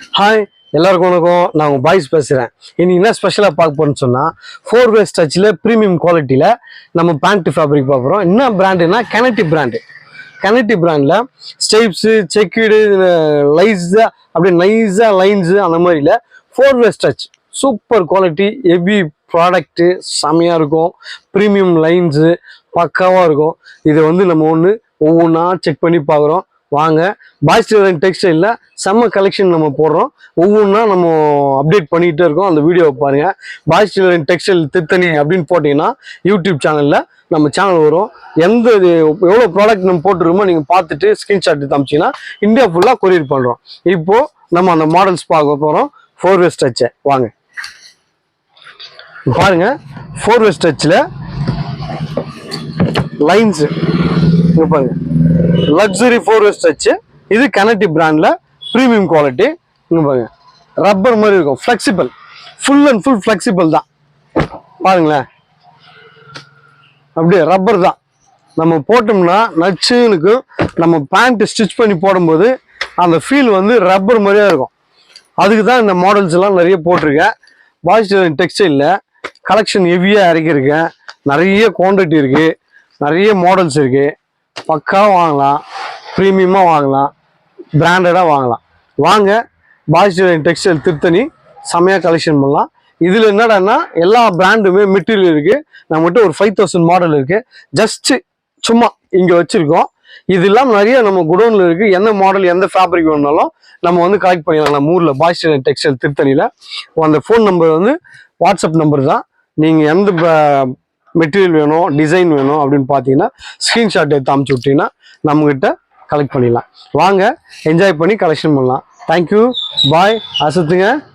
Hi எல்லாருக்கும் வணக்கம். நான் உங்கள் பாய்ஸ் பேசுகிறேன். இன்னைக்கு என்ன ஸ்பெஷலாக பார்க்க போகிறேன்னு சொன்னால் 4-way ஸ்டச்சில் ப்ரீமியம் குவாலிட்டியில் நம்ம பேண்ட் ஃபேப்ரிக் பார்க்குறோம். என்ன பிராண்டுனா கனெக்டிவ் பிராண்டு. கனெக்டிவ் பிராண்டில் ஸ்டெப்ஸு செக்குடு லைஸாக அப்படியே நைஸாக லைன்ஸு அந்த மாதிரியில் 4-way stretch super quality heavy product செம்மையாக இருக்கும். ப்ரீமியம் லைன்ஸு பக்காவாக இருக்கும். இதை வந்து நம்ம ஒவ்வொன்றா செக் பண்ணி பார்க்குறோம். வாங்க, பாய்ஸ் டெய்லரிங் டெக்ஸ்டைலில் செம்ம கலெக்ஷன் நம்ம போடுறோம். ஒவ்வொன்றா நம்ம அப்டேட் பண்ணிகிட்டே இருக்கோம். அந்த வீடியோவை பாருங்கள். பாய்ஸ் டெய்லரிங் டெக்ஸ்டைல் திருத்தணி அப்படின்னு போட்டிங்கன்னா யூடியூப் சேனலில் நம்ம சேனல் வரும். எவ்வளோ ப்ராடக்ட் நம்ம போட்டுருக்கோமோ நீங்கள் பார்த்துட்டு ஸ்க்ரீன்ஷாட் எடுத்து அமிச்சிங்கன்னா இந்தியா ஃபுல்லாக கொரியர் பண்ணுறோம். இப்போது நம்ம அந்த மாடல்ஸ் பார்க்க போகிறோம். 4-way ஸ்டச்சை வாங்க பாருங்கள். 4-way ஸ்டச்சில் லைன்ஸு இங்கே பாருங்க, லக்ஸரி 4-way ஸ்டச்சு. இது கனெக்டிவ் பிராண்டில் ப்ரீமியம் குவாலிட்டி. இங்கே பாருங்க, ரப்பர் மாதிரி இருக்கும், flexible, full and full flexible தான். பாருங்களேன், அப்படியே ரப்பர் தான். நம்ம போட்டோம்னா நச்சுனுக்கு நம்ம பேண்ட் ஸ்டிச் பண்ணி போடும்போது அந்த ஃபீல் வந்து ரப்பர் மாதிரியே இருக்கும். அதுக்கு தான் இந்த மாடல்ஸ் எல்லாம் நிறைய போட்டிருக்கேன். பாய்ஸ் டெக்ஸ்டைலில் கலெக்ஷன் ஹெவியாக இறக்கியிருக்கேன். நிறைய குவான்டிட்டி இருக்குது, நிறைய மாடல்ஸ் இருக்குது. பக்காவாக வாங்கலாம், ப்ரீமியமாக வாங்கலாம், பிராண்டடாக வாங்கலாம். வாங்க, பாய்ஸ் டெக்ஸ்டைல் திருத்தணி செம்மையாக கலெக்ஷன் பண்ணலாம். இதில் என்னடான்னா எல்லா பிராண்டுமே மெட்டீரியல் இருக்குது. நம்மகிட்ட ஒரு 5000 மாடல் இருக்குது. ஜஸ்ட்டு சும்மா இங்கே வச்சுருக்கோம். இது இல்லாமல் நிறைய நம்ம குடோனில் இருக்குது. எந்த மாடல் எந்த ஃபேப்ரிக் வேணுனாலும் நம்ம வந்து கலெக்ட் பண்ணிடலாம். நம்ம ஊரில் பாய்ஸ் டெக்ஸ்டைல் திருத்தணியில் அந்த ஃபோன் நம்பர் வந்து வாட்ஸ்அப் நம்பர் தான். நீங்கள் எந்த மெட்டீரியல் வேணும், டிசைன் வேணும் அப்படின்னு பார்த்தீங்கன்னா ஸ்க்ரீன்ஷாட் எடுத்து அமுச்சு விட்டீங்கன்னா நம்மகிட்ட கலெக்ட் பண்ணிடலாம். வாங்க, என்ஜாய் பண்ணி கலெக்ஷன் பண்ணலாம். தேங்க்யூ, பாய், அசத்துங்க.